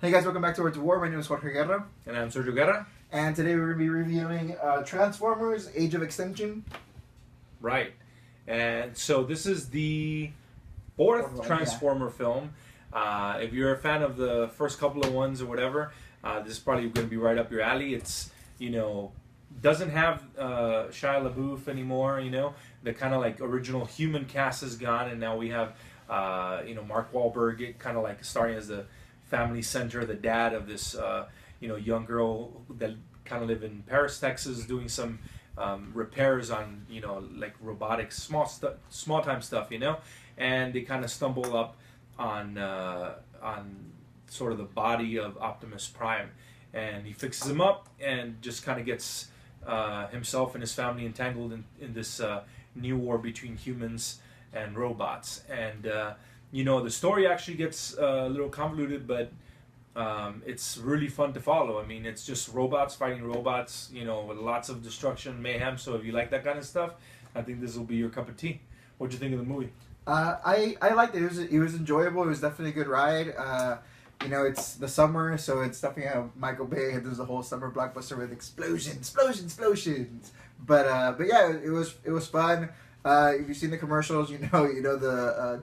Hey guys, welcome back to Words of War. My name is Jorge Guerra. And I'm Sergio Guerra. And today we're going to be reviewing Transformers Age of Extinction. Right. And so this is the fourth Fourth one, Transformer film. If you're a fan of the first couple of ones or whatever, this is probably going to be right up your alley. It's, doesn't have Shia LaBeouf anymore, The kind of like original human cast is gone, and now we have, Mark Wahlberg kind of like starting as the family center, the dad of this, young girl that kind of live in Paris, Texas, doing some repairs on, like robotics, small time stuff, and they kind of stumble up on sort of the body of Optimus Prime, and he fixes him up and just kind of gets himself and his family entangled in this new war between humans and robots. And the story actually gets a little convoluted, but it's really fun to follow. I mean, it's just robots fighting robots, with lots of destruction, mayhem. So if you like that kind of stuff, I think this will be your cup of tea. What'd you think of the movie? I liked it. It was enjoyable. It was definitely a good ride. It's the summer, so it's definitely how Michael Bay does the whole summer blockbuster with explosions. But yeah, it was fun. If you've seen the commercials, the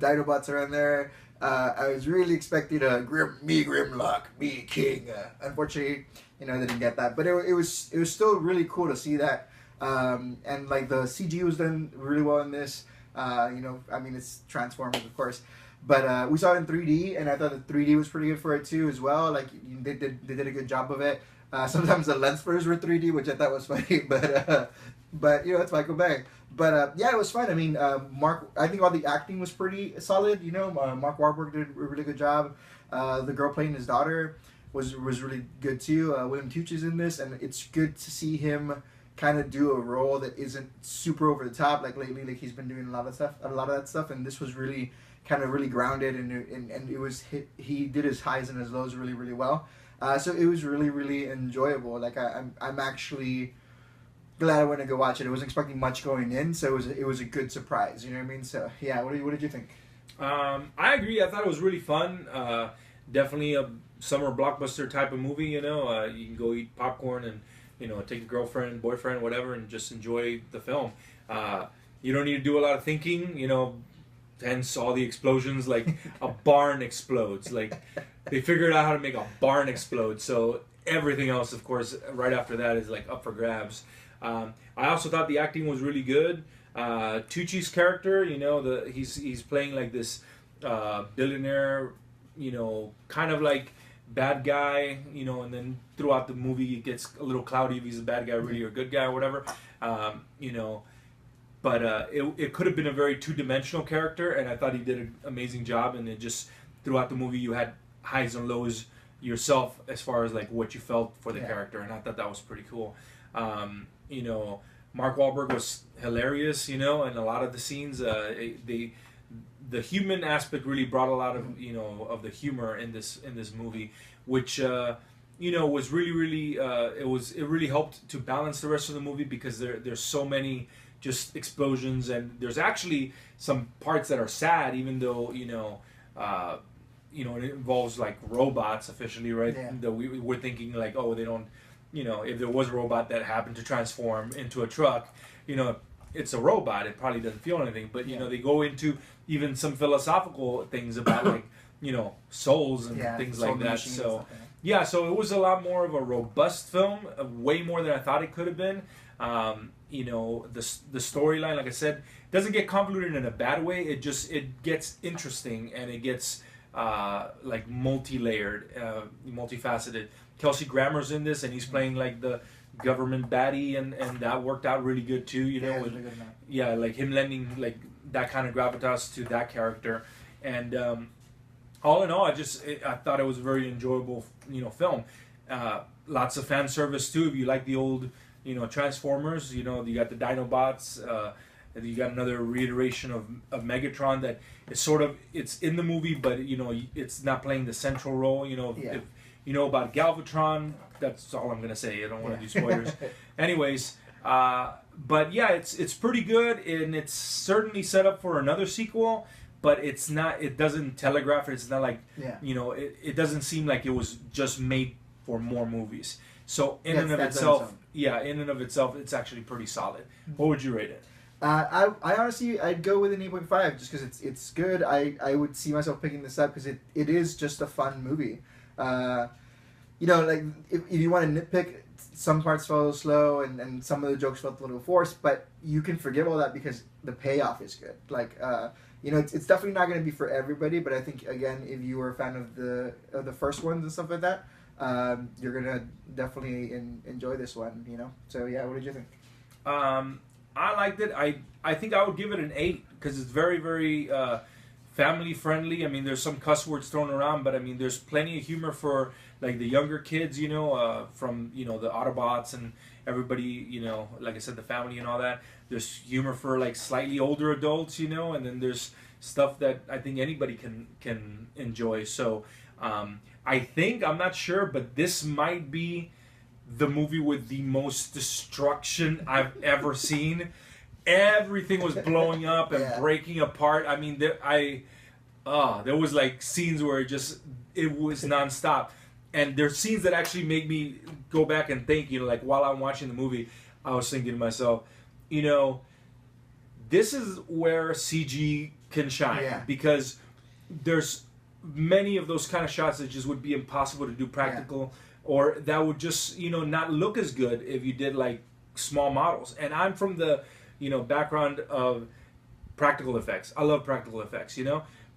Dinobots are in there. I was really expecting a Grimlock, me king. Unfortunately, they didn't get that. But it was still really cool to see that. And like the CG was done really well in this. It's Transformers, of course. But we saw it in 3D, and I thought the 3D was pretty good for it too, as well. Like they did a good job of it. Sometimes the lens flares were 3D, which I thought was funny, but it's Michael Bay. But yeah, it was fun. I mean, I think all the acting was pretty solid. Mark Wahlberg did a really good job. The girl playing his daughter was really good too. William Tuch is in this, and it's good to see him kind of do a role that isn't super over the top. Like lately, like he's been doing a lot of that stuff, and this was really really grounded, and it was he did his highs and his lows really well. So it was really enjoyable. Like I'm actually glad I went to go watch it. I wasn't expecting much going in, so it was a good surprise. You know what I mean? So yeah, what did you think? I agree. I thought it was really fun. Definitely a summer blockbuster type of movie. You can go eat popcorn and take your girlfriend, boyfriend, whatever, and just enjoy the film. You don't need to do a lot of thinking. Hence all the explosions. Like a barn explodes. Like they figured out how to make a barn explode. So everything else, of course, right after that is like up for grabs. I also thought the acting was really good. Tucci's character, he's playing like this billionaire, kind of like bad guy, and then throughout the movie it gets a little cloudy if he's a bad guy really or a good guy or whatever. But it could have been a very two-dimensional character, and I thought he did an amazing job. And it just throughout the movie you had highs and lows yourself as far as like what you felt for the character, and I thought that was pretty cool. Mark Wahlberg was hilarious, in a lot of the scenes. The human aspect really brought a lot of of the humor in this movie, which was really it really helped to balance the rest of the movie, because there's so many just explosions, and there's actually some parts that are sad, even though it involves like robots officially, right? Yeah. That we're thinking like, oh, they don't. If there was a robot that happened to transform into a truck, it's a robot. It probably doesn't feel anything. But, they go into even some philosophical things about, like, souls and things like that. So, so it was a lot more of a robust film, way more than I thought it could have been. The storyline, like I said, doesn't get convoluted in a bad way. It gets interesting, and it gets, like, multi-layered, multifaceted. Kelsey Grammer's in this, and he's playing like the government baddie, and that worked out really good too. Like him lending like that kind of gravitas to that character, and all in all, I thought it was a very enjoyable film. Lots of fan service too. If you like the old Transformers, you got the Dinobots. You got another reiteration of Megatron that is it's in the movie, but it's not playing the central role. If about Galvatron, that's all I'm going to say. I don't want to do spoilers. Anyways, but yeah, it's pretty good, and it's certainly set up for another sequel. but it's not. It doesn't telegraph it. It's not like Yeah. It doesn't seem like it was just made for more movies. So in Yes, and of that's itself, on its own. yeah, in and of itself, it's actually pretty solid. What would you rate it? I honestly, I'd go with an 8.5 just because it's good. I would see myself picking this up because it is just a fun movie. Like if you want to nitpick, some parts felt slow and some of the jokes felt a little forced, but you can forgive all that because the payoff is good. Like it's definitely not going to be for everybody, but I think again, if you were a fan of the first ones and stuff like that, you're gonna definitely enjoy this one. So yeah, what did you think? I liked it. I think I would give it an 8 because it's very, very family friendly. I mean, there's some cuss words thrown around, but I mean, there's plenty of humor for like the younger kids, from the Autobots and everybody, like I said, the family and all that. There's humor for like slightly older adults, and then there's stuff that I think anybody can enjoy. So I think, I'm not sure, but this might be the movie with the most destruction I've ever seen. Everything was blowing up and breaking apart. I mean, there was like scenes where it was nonstop. And there's scenes that actually make me go back and think, like while I'm watching the movie, I was thinking to myself, this is where CG can shine. Yeah. Because there's many of those kind of shots that just would be impossible to do practical, or that would just, not look as good if you did like small models. And I'm from the, background of practical effects. I love practical effects,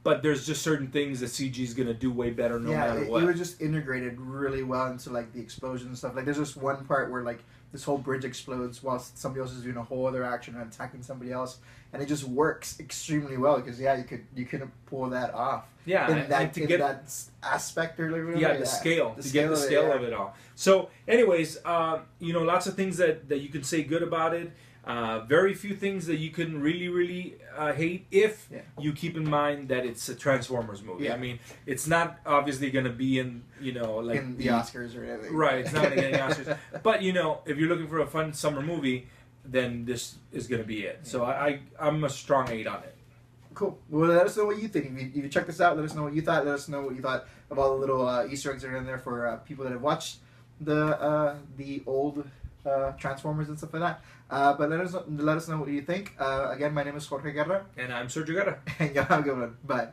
but there's just certain things that CG is going to do way better no matter what. It was just integrated really well into like the explosion and stuff. Like there's just one part where like this whole bridge explodes while somebody else is doing a whole other action and attacking somebody else, and it just works extremely well because you could pull that off. Yeah, in that aspect or like the scale of it all. So, anyways, lots of things that you can say good about it. Very few things that you can really, really hate if you keep in mind that it's a Transformers movie. I mean, it's not obviously going to be in, like in the Oscars or anything. Right, it's not going to get any Oscars. But, if you're looking for a fun summer movie, then this is going to be it. So I'm a strong 8 on it. Cool. Well, let us know what you think. If you check this out, let us know what you thought. Let us know what you thought of all the little Easter eggs that are in there for people that have watched the old Transformers and stuff like that. But let us know what you think. Again, my name is Jorge Guerra. And I'm Sergio Guerra. And y'all have a good one. Bye.